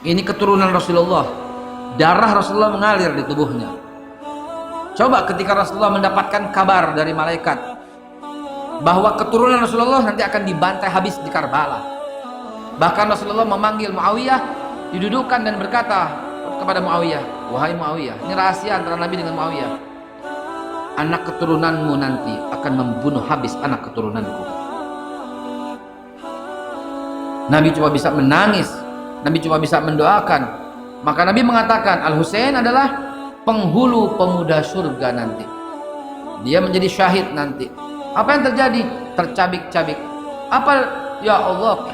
Ini keturunan Rasulullah, darah Rasulullah mengalir di tubuhnya. Coba ketika Rasulullah mendapatkan kabar dari malaikat bahwa keturunan Rasulullah nanti akan dibantai habis di Karbala, bahkan Rasulullah memanggil Muawiyah, didudukkan dan berkata kepada Muawiyah, wahai Muawiyah, ini rahasia antara Nabi dengan Muawiyah, anak keturunanmu nanti akan membunuh habis anak keturunanku. Nabi cuma bisa menangis, Nabi cuma bisa mendoakan. Maka Nabi mengatakan Al-Husain adalah penghulu pemuda surga nanti, dia menjadi syahid nanti. Apa yang terjadi? Tercabik-cabik. Apa? Ya Allah,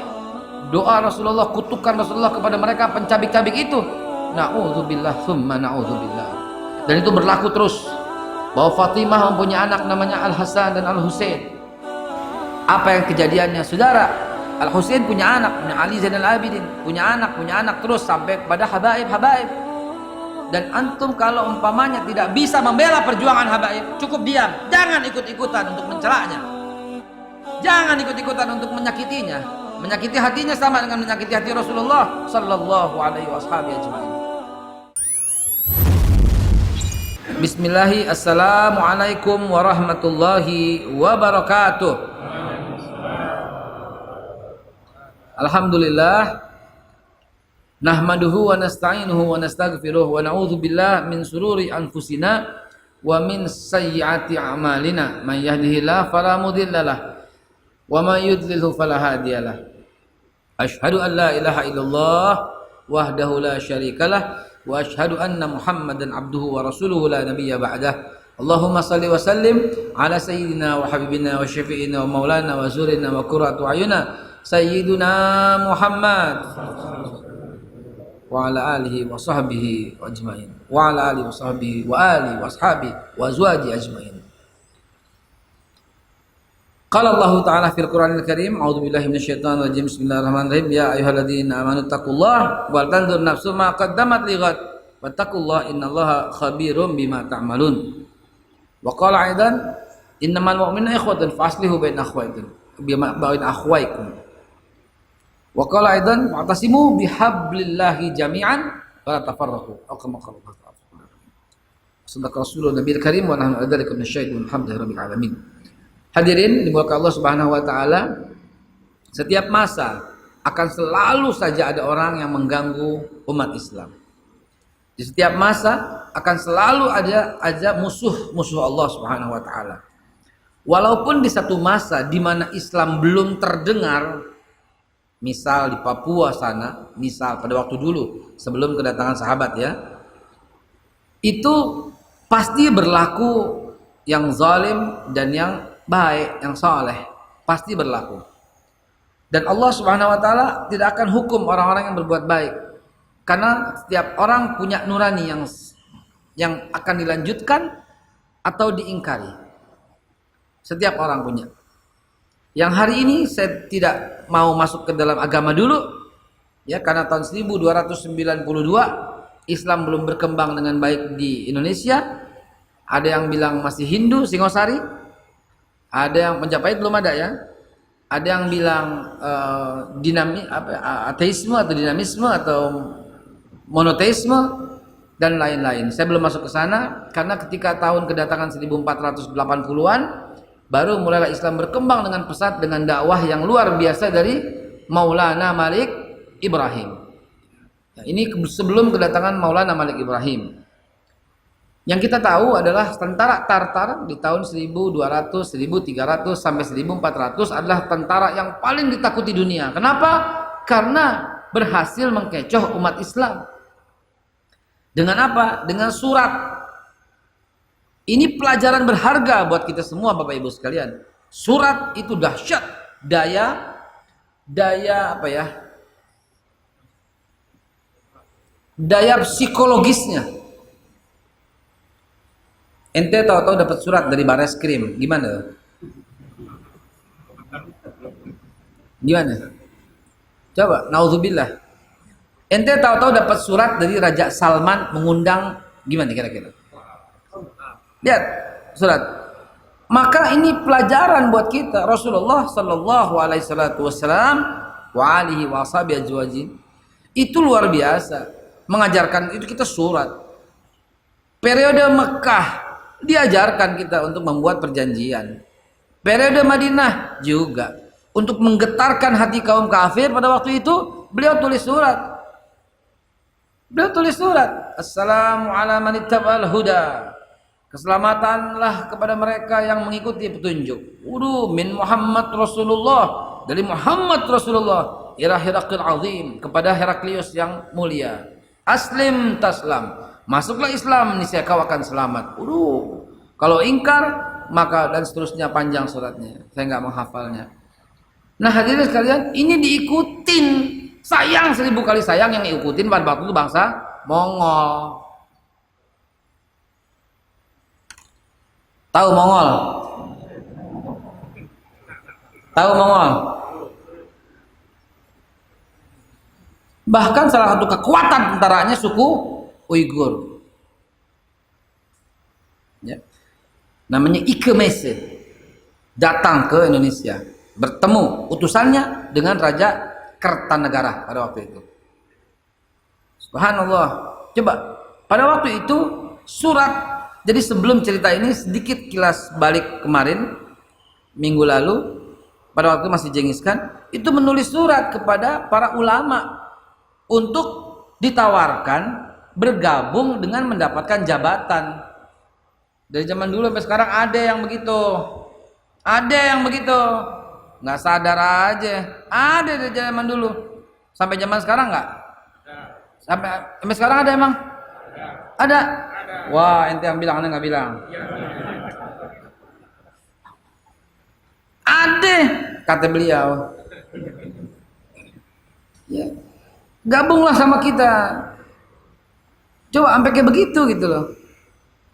doa Rasulullah, kutukan Rasulullah kepada mereka pencabik-cabik itu. Na'udzubillah summa na'udzubillah. Dan itu berlaku terus, bahwa Fatimah mempunyai anak namanya Al-Hasan dan Al-Husain. Apa yang kejadiannya, saudara? Al-Husain punya anak, punya Ali Zainal Abidin, punya anak terus sampai kepada habaib. Dan antum kalau umpamanya tidak bisa membela perjuangan habaib, cukup diam, jangan ikut-ikutan untuk mencelaknya, jangan ikut-ikutan untuk menyakitinya. Menyakiti hatinya sama dengan menyakiti hati Rasulullah sallallahu alaihi wasallam. Bismillahi, assalamualaikum warahmatullahi wabarakatuh. Alhamdulillah, nahmaduhu wa nasta'inuhu wa nastaghfiruh wa na'udzu billah min sururi anfusina wa min sayyiati a'malina. Man yahdihillahu fala mudhillalah wa man yudlilhu fala hadiyalah. Asyhadu an la ilaha illallah wahdahu la syarikalah wa asyhadu anna Muhammadan abduhu wa rasuluhu la nabiyya ba'dah. Allahumma salli wa sallim ala sayyidina wa habibina wa syafi'ina wa maulana wa zurina wa qurratu ayuna sayyiduna Muhammad wa ala alihi wa sahbihi wa ajmain wa ala alihi wa sahbihi wa alihi wa ashabihi wa azwaji ajmain. Qala Allah Ta'ala fil Qur'anil Karim, a'udzu billahi minasyaitonir rajim, bismillahirrahmanirrahim, ya ayyuhalladzina amanu taqullaha wal tanzur nafsum ma qaddamat lighad wattaqullaha innallaha khabirum bima ta'malun. Wa qala aidan innamal mu'minuna ikhwatun faslihu baina akhwaykum. Wa qala aidan wa'tasimu bihablillahi jami'an wa la tafarraqu. Sadaq Rasulullah Nabiyil Karim wa nahnu adzalika minasyaitonir hamdillahi rabbil alamin. Hadirin dimuliakan Allah Subhanahu wa taala, setiap masa akan selalu saja ada orang yang mengganggu umat Islam. Di setiap masa akan selalu ada musuh Allah Subhanahu wa taala. Walaupun di satu masa di mana Islam belum terdengar, misal di Papua sana, misal pada waktu dulu sebelum kedatangan sahabat ya, itu pasti berlaku yang zalim dan yang baik, yang saleh, pasti berlaku. Dan Allah Subhanahu wa taala tidak akan hukum orang-orang yang berbuat baik, karena setiap orang punya nurani yang akan dilanjutkan atau diingkari. Setiap orang punya. Yang hari ini saya tidak mau masuk ke dalam agama dulu, ya, karena tahun 1292 Islam belum berkembang dengan baik di Indonesia. Ada yang bilang masih Hindu, Singosari. Ada yang Majapahit belum ada ya. Ada yang bilang ateisme atau dinamisme atau monoteisme dan lain-lain. Saya belum masuk ke sana karena ketika tahun kedatangan 1480-an baru mulailah Islam berkembang dengan pesat dengan dakwah yang luar biasa dari Maulana Malik Ibrahim. Nah, ini sebelum kedatangan Maulana Malik Ibrahim. Yang kita tahu adalah tentara Tartar di tahun 1200, 1300 sampai 1400 adalah tentara yang paling ditakuti dunia. Kenapa? Karena berhasil mengkecoh umat Islam. Dengan apa? Dengan surat. Ini pelajaran berharga buat kita semua Bapak Ibu sekalian. Surat itu dahsyat. Daya apa ya? Daya psikologisnya. Ente tahu-tahu dapat surat dari Bareskrim, gimana? Gimana? Coba, naudzubillah. Ente tahu-tahu dapat surat dari Raja Salman mengundang, gimana kira-kira? Lihat surat. Maka ini pelajaran buat kita. Rasulullah sallallahu alaihi wasallam wa alihi washabihi ajwajin Itu luar biasa. Mengajarkan itu kita surat. Periode Mekah diajarkan kita untuk membuat perjanjian. Periode Madinah juga untuk menggetarkan hati kaum kafir pada waktu itu beliau tulis surat. Beliau tulis surat. Assalamu ala man ittaba'al huda. Keselamatanlah kepada mereka yang mengikuti petunjuk. Min Muhammad Rasulullah, dari Muhammad Rasulullah ila Heraklius azim, kepada Heraklius yang mulia. Aslim taslam, masuklah Islam niscaya kau akan selamat. Kalau ingkar maka, dan seterusnya panjang suratnya. Saya nggak menghafalnya. Nah hadirin sekalian, ini diikutin. Sayang 1000 kali sayang yang diikutin pada waktu itu bangsa Mongol. Tahu Mongol? Tahu Mongol? Bahkan salah satu kekuatan tentaranya suku Uighur. Ya. Namanya Ike Mese. Datang ke Indonesia. Bertemu utusannya dengan Raja Kertanegara pada waktu itu. Subhanallah. Coba, pada waktu itu surat. Jadi sebelum cerita ini sedikit kilas balik kemarin minggu lalu pada waktu masih Genghis Khan itu menulis surat kepada para ulama untuk ditawarkan bergabung dengan mendapatkan jabatan. Dari zaman dulu sampai sekarang ada yang begitu. Ada yang begitu. Nggak sadar aja. Ada dari zaman dulu. Sampai zaman sekarang nggak? Sampai sekarang ada emang? Ada. Wah, ente yang bilang, anda nggak bilang. Ada, kata beliau. Ya, gabunglah sama kita. Coba sampai kayak begitu gitu loh.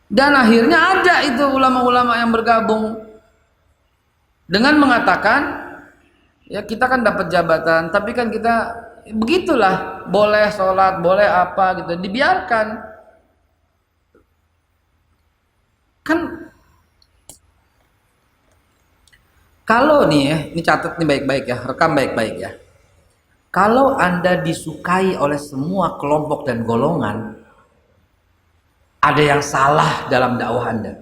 Dan akhirnya ada itu ulama-ulama yang bergabung dengan mengatakan, ya kita kan dapat jabatan, tapi kan kita begitulah, boleh sholat, boleh apa gitu, dibiarkan. Kan kalau nih ya, ini catat nih baik-baik ya, rekam baik-baik ya. Kalau Anda disukai oleh semua kelompok dan golongan, ada yang salah dalam dakwah Anda.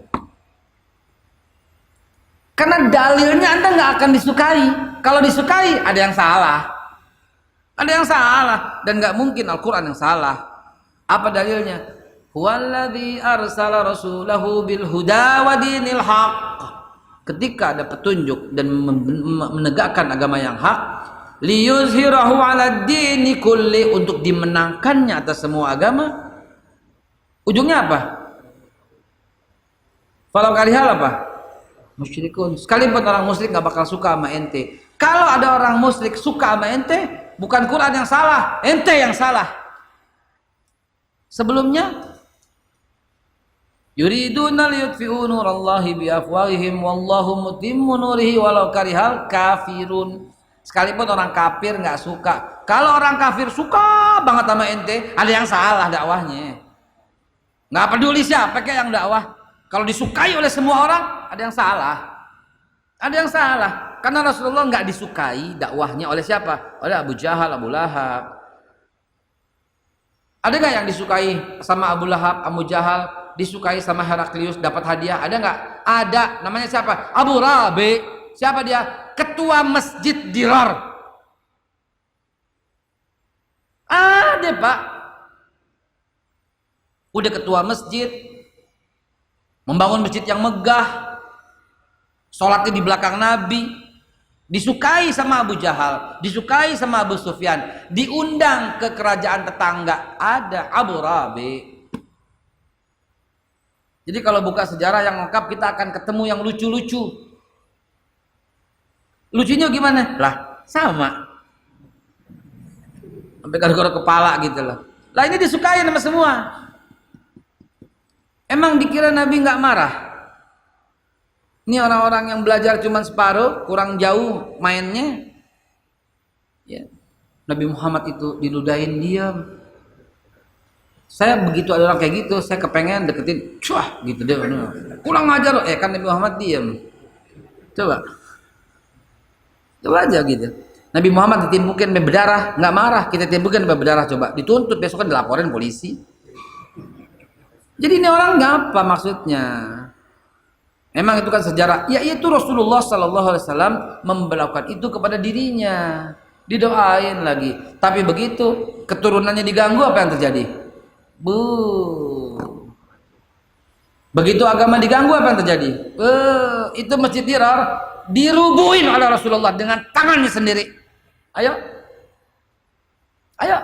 Karena dalilnya Anda nggak akan disukai. Kalau disukai, ada yang salah. Ada yang salah, dan nggak mungkin Al-Quran yang salah. Apa dalilnya? Huwallazi arsala rasulahu bil huda wa dinil haq. Ketika ada petunjuk dan menegakkan agama yang hak, liyuzhirahu 'ala dini kulli, untuk dimenangkannya atas semua agama. Ujungnya apa? Falau karihal apa? Musyrikun. Sekalipun orang musyrik nggak bakal suka sama ente. Kalau ada orang musyrik suka sama ente, bukan Quran yang salah, ente yang salah. Sebelumnya yuriduna liyutfi'u nurallahi biafwahihim wallahu mutimmu nurihi walau karihal kafirun. Sekalipun orang kafir nggak suka. Kalau orang kafir suka banget sama ente, ada yang salah dakwahnya. Nggak peduli siapa kayak yang dakwah. Kalau disukai oleh semua orang, ada yang salah. Ada yang salah. Karena Rasulullah nggak disukai dakwahnya oleh siapa? Oleh Abu Jahal, Abu Lahab. Ada nggak yang disukai sama Abu Lahab, Abu Jahal? Disukai sama Heraklius, dapat hadiah? Ada nggak? Ada. Namanya siapa? Abu Rabi. Siapa dia? Ketua Masjid Dirar. Ada Pak. Udah ketua masjid, membangun masjid yang megah, sholatnya di belakang Nabi, disukai sama Abu Jahal, disukai sama Abu Sufyan, diundang ke kerajaan tetangga. Ada Abu Rabi. Jadi kalau buka sejarah yang lengkap, kita akan ketemu yang lucu-lucu. Lucunya gimana? Lah, sama. Sampai garuk-garuk kepala gitu loh. Lah ini disukai sama semua. Emang dikira Nabi nggak marah? Ini orang-orang yang belajar cuma separuh, kurang jauh mainnya. Ya. Nabi Muhammad itu diludahin diam. Saya begitu ada orang kayak gitu, saya kepengen deketin, cuah gitu dia. Kurang ngajar loh, kan Nabi Muhammad diam. Coba aja gitu. Nabi Muhammad ditimpukin sampai berdarah, nggak marah. Kita timpukin sampai berdarah, coba dituntut, besok kan dilaporin polisi. Jadi ini orang ngapa maksudnya? Emang itu kan sejarah. Ya itu Rasulullah Sallallahu Alaihi Wasallam memberlakukan itu kepada dirinya, didoain lagi. Tapi begitu keturunannya diganggu, apa yang terjadi? Bu. Begitu agama diganggu, apa yang terjadi? Itu Masjid Dirar dirubuhin oleh Rasulullah dengan tangannya sendiri. Ayo, ayo,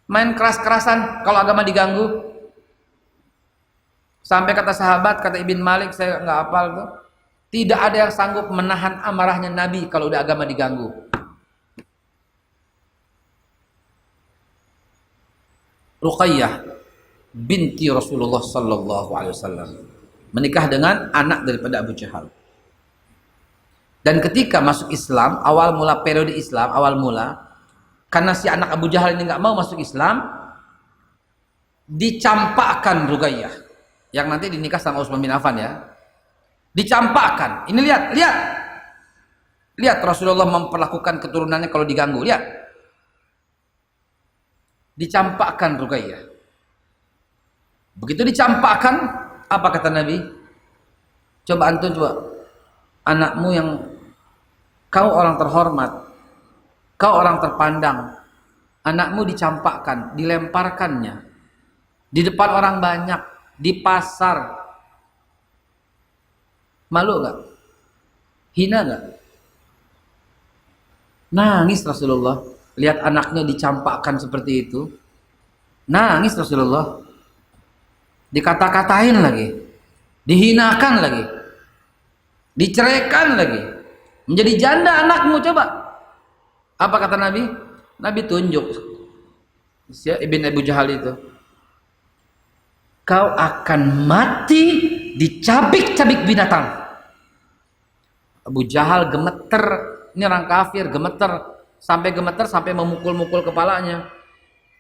main keras-kerasan kalau agama diganggu. Sampai kata sahabat, kata Ibn Malik, saya nggak hafal tuh, tidak ada yang sanggup menahan amarahnya Nabi kalau udah agama diganggu. Ruqayyah binti Rasulullah Sallallahu Alaihi Wasallam menikah dengan anak daripada Abu Jahal. Dan ketika masuk Islam, awal mula periode Islam, awal mula, karena si anak Abu Jahal ini nggak mau masuk Islam, dicampakkan Ruqayyah, yang nanti dinikah sama Utsman bin Affan ya. Dicampakkan. Ini lihat Rasulullah memperlakukan keturunannya kalau diganggu. Lihat. Dicampakkan Ruqayyah. Begitu dicampakkan, apa kata Nabi? Coba antum anakmu yang kau orang terhormat, kau orang terpandang, anakmu dicampakkan, dilemparkannya di depan orang banyak, di pasar, malu gak? Hina gak? Nangis Rasulullah lihat anaknya dicampakkan seperti itu. Nangis Rasulullah, dikata-katain lagi, dihinakan lagi, diceraikan lagi, menjadi janda anakmu. Coba apa kata Nabi? Nabi tunjuk Ibn Abu Jahal itu, kau akan mati dicabik-cabik binatang. Abu Jahal gemeter, ini orang kafir, gemeter sampai memukul-mukul kepalanya.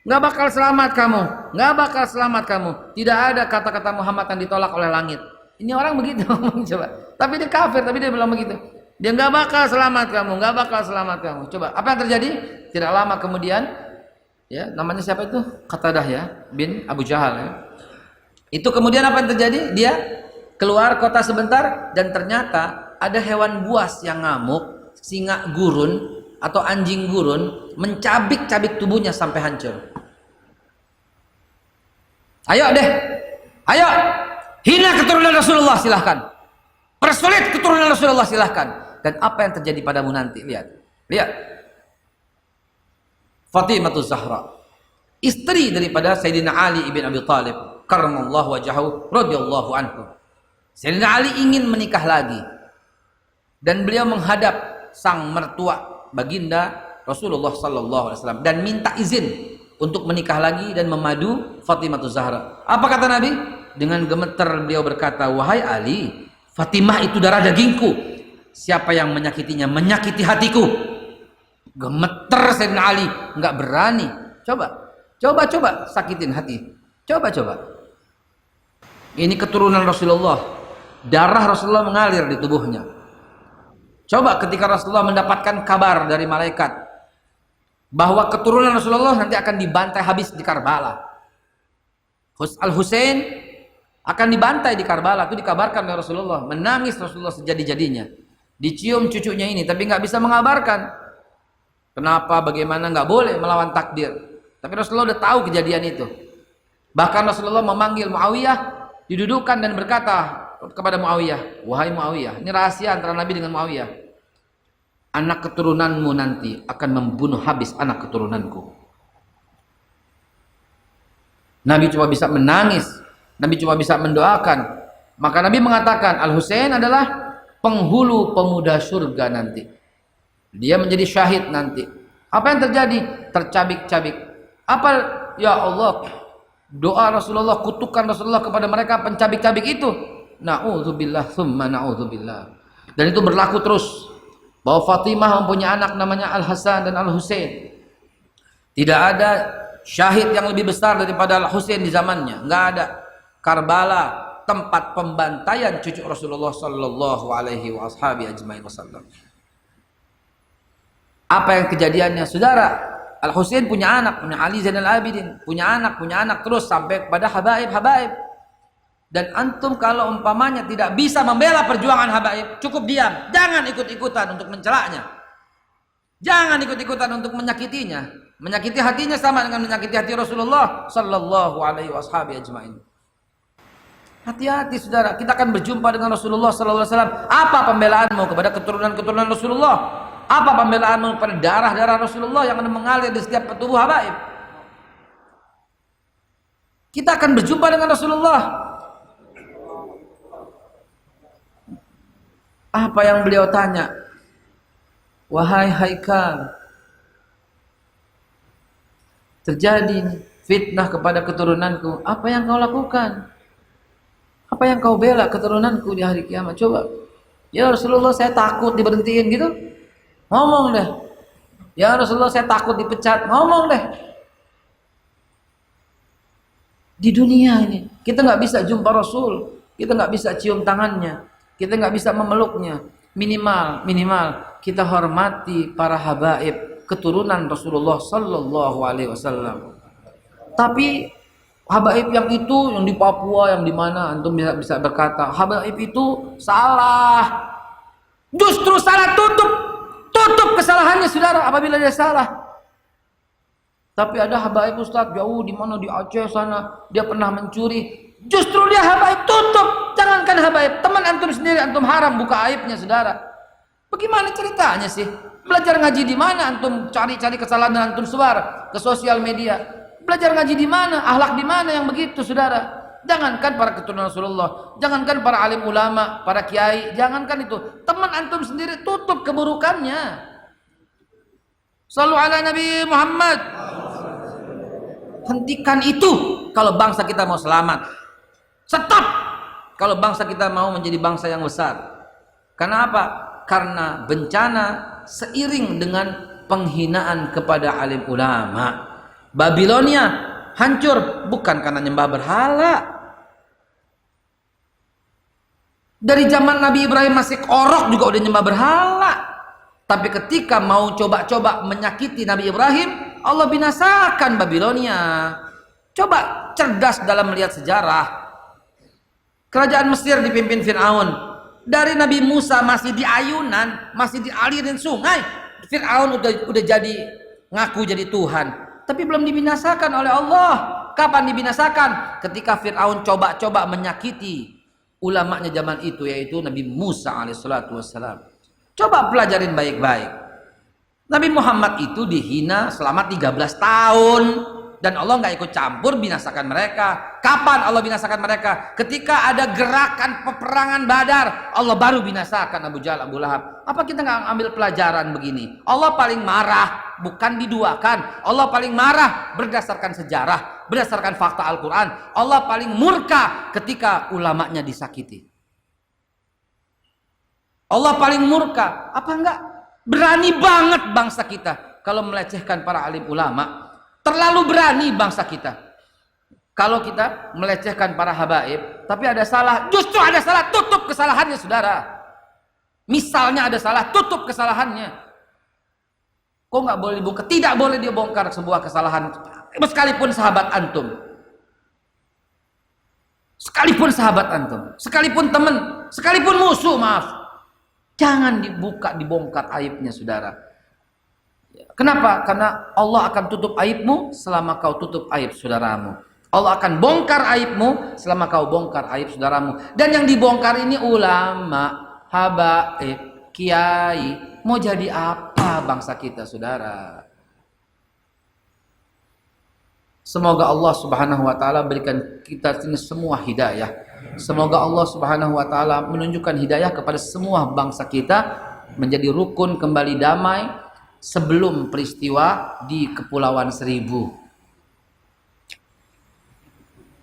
Nggak bakal selamat kamu, nggak bakal selamat kamu. Tidak ada kata-kata Muhammad yang ditolak oleh langit. Ini orang begitu coba. Tapi dia kafir, tapi dia bilang begitu. Dia nggak bakal selamat kamu, nggak bakal selamat kamu. Coba apa yang terjadi? Tidak lama kemudian, ya namanya siapa itu? Qatadah ya, bin Abu Jahal ya. Itu kemudian apa yang terjadi? Dia keluar kota sebentar dan ternyata ada hewan buas yang ngamuk, singa gurun atau anjing gurun, mencabik-cabik tubuhnya sampai hancur. Ayo deh, ayo, hina keturunan Rasulullah silahkan, persulit keturunan Rasulullah silahkan. Dan apa yang terjadi padamu nanti? Lihat Fatimah Zahra, istri daripada Sayyidina Ali ibn Abi Thalib karramallahu wajhahu radhiyallahu anhu. Sayyidina Ali ingin menikah lagi dan beliau menghadap sang mertua baginda Rasulullah Sallallahu Alaihi Wasallam dan minta izin untuk menikah lagi dan memadu Fatimah Zahra. Apa kata Nabi? Dengan gemeter beliau berkata, wahai Ali, Fatimah itu darah dagingku. Siapa yang menyakitinya menyakiti hatiku. Gemeter Sayyidina Ali, nggak berani. Coba sakitin hati. Coba. Ini keturunan Rasulullah, darah Rasulullah mengalir di tubuhnya. Coba ketika Rasulullah mendapatkan kabar dari malaikat bahwa keturunan Rasulullah nanti akan dibantai habis di Karbala. Al-Husain akan dibantai di Karbala, itu dikabarkan oleh Rasulullah. Menangis Rasulullah sejadi-jadinya. Dicium cucunya ini, tapi nggak bisa mengabarkan. Kenapa, bagaimana, nggak boleh melawan takdir. Tapi Rasulullah udah tahu kejadian itu. Bahkan Rasulullah memanggil Muawiyah, didudukkan dan berkata kepada Muawiyah, wahai Muawiyah, ini rahasia antara Nabi dengan Muawiyah, anak keturunanmu nanti akan membunuh habis anak keturunanku. Nabi cuma bisa menangis, Nabi cuma bisa mendoakan. Maka Nabi mengatakan Al-Husain adalah penghulu pemuda surga nanti, dia menjadi syahid nanti. Apa yang terjadi? Tercabik-cabik. Apa? Ya Allah, doa Rasulullah, kutukan Rasulullah kepada mereka pencabik-cabik itu. Na'udzubillah summa na'udzubillah. Dan itu berlaku terus, bahwa Fatimah mempunyai anak namanya Al-Hasan dan Al-Husain. Tidak ada syahid yang lebih besar daripada Al-Husain di zamannya. Enggak ada. Karbala, tempat pembantaian cucu Rasulullah sallallahu alaihi wasallam. Apa yang kejadiannya? Saudara, Al Husain punya anak, punya Ali Zainal Abidin, punya anak terus sampai kepada habaib. Dan antum kalau umpamanya tidak bisa membela perjuangan habaib, cukup diam. Jangan ikut-ikutan untuk mencelaknya. Jangan ikut-ikutan untuk menyakitinya. Menyakiti hatinya sama dengan menyakiti hati Rasulullah sallallahu alaihi wasallam. Hati-hati saudara, kita akan berjumpa dengan Rasulullah sallallahu alaihi wasallam. Apa pembelaanmu kepada keturunan-keturunan Rasulullah? Apa pembelaanmu kepada darah-darah Rasulullah yang mengalir di setiap tubuh habaib? Kita akan berjumpa dengan Rasulullah. Apa yang beliau tanya? Wahai Haikal, terjadi fitnah kepada keturunanku. Apa yang kau lakukan? Apa yang kau bela keturunanku di hari kiamat? Coba. Ya Rasulullah, saya takut diberhentiin gitu. Ngomong deh. Ya Rasulullah, saya takut dipecat. Ngomong deh. Di dunia ini kita nggak bisa jumpa Rasul, kita nggak bisa cium tangannya, kita nggak bisa memeluknya. Minimal kita hormati para habaib keturunan Rasulullah sallallahu alaihi wasallam. Tapi habaib yang itu, yang di Papua, yang di mana, antum bisa berkata habaib itu salah. Justru salah, tutup kesalahannya saudara apabila dia salah. Tapi ada habaib Ustaz jauh di mana, di Aceh sana, dia pernah mencuri. Justru dia habaib, tutup. Jangankan habaib, teman antum sendiri antum haram buka aibnya saudara. Bagaimana ceritanya sih? Belajar ngaji di mana antum cari-cari kesalahan dan antum sebar ke sosial media? Belajar ngaji di mana? Akhlak di mana yang begitu saudara? Jangankan para keturunan Rasulullah, jangankan para alim ulama, para kiai, jangankan itu. Teman antum sendiri tutup keburukannya. Shallu ala Nabi Muhammad. Hentikan itu kalau bangsa kita mau selamat. Stop kalau bangsa kita mau menjadi bangsa yang besar. Karena apa? Karena bencana seiring dengan penghinaan kepada alim ulama. Babilonia hancur bukan karena nyembah berhala. Dari zaman Nabi Ibrahim masih orok juga udah nyembah berhala. Tapi ketika mau coba-coba menyakiti Nabi Ibrahim, Allah binasakan Babilonia. Coba cerdas dalam melihat sejarah. Kerajaan Mesir dipimpin Fir'aun. Dari Nabi Musa masih di ayunan, masih dialirin sungai, Fir'aun udah jadi ngaku jadi Tuhan. Tapi belum dibinasakan oleh Allah. Kapan dibinasakan? Ketika Fir'aun coba-coba menyakiti ulamanya zaman itu, yaitu Nabi Musa alaihissalatu wassalam. Coba pelajarin baik-baik. Nabi Muhammad itu dihina selama 13 tahun. Dan Allah nggak ikut campur binasakan mereka. Kapan Allah binasakan mereka? Ketika ada gerakan peperangan Badar, Allah baru binasakan Abu Jahal, Abu Lahab. Apa kita nggak ambil pelajaran begini? Allah paling marah bukan diduakan. Allah paling marah berdasarkan sejarah, berdasarkan fakta Al-Quran. Allah paling murka ketika ulamanya disakiti. Allah paling murka. Apa enggak? Berani banget bangsa kita kalau melecehkan para alim ulama. Terlalu berani bangsa kita kalau kita melecehkan para habaib. Tapi ada salah, justru ada salah, tutup kesalahannya saudara. Misalnya ada salah, tutup kesalahannya. Kok nggak boleh dibongkar? Tidak boleh dibongkar sebuah kesalahan, sekalipun sahabat antum, sekalipun sahabat antum, sekalipun teman, sekalipun musuh, maaf. Jangan dibongkar aibnya saudara. Kenapa? Karena Allah akan tutup aibmu selama kau tutup aib saudaramu. Allah akan bongkar aibmu selama kau bongkar aib saudaramu. Dan yang dibongkar ini ulama, habaib, kiai. Mau jadi apa bangsa kita saudara? Semoga Allah subhanahu wa ta'ala berikan kita ini semua hidayah. Semoga Allah subhanahu wa ta'ala menunjukkan hidayah kepada semua bangsa kita menjadi rukun kembali damai sebelum peristiwa di Kepulauan Seribu.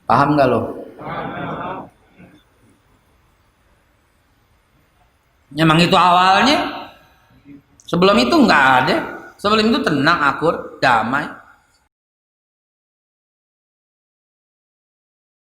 Paham nggak lo? Memang itu awalnya. Sebelum itu nggak ada. Sebelum itu tenang, akur, damai.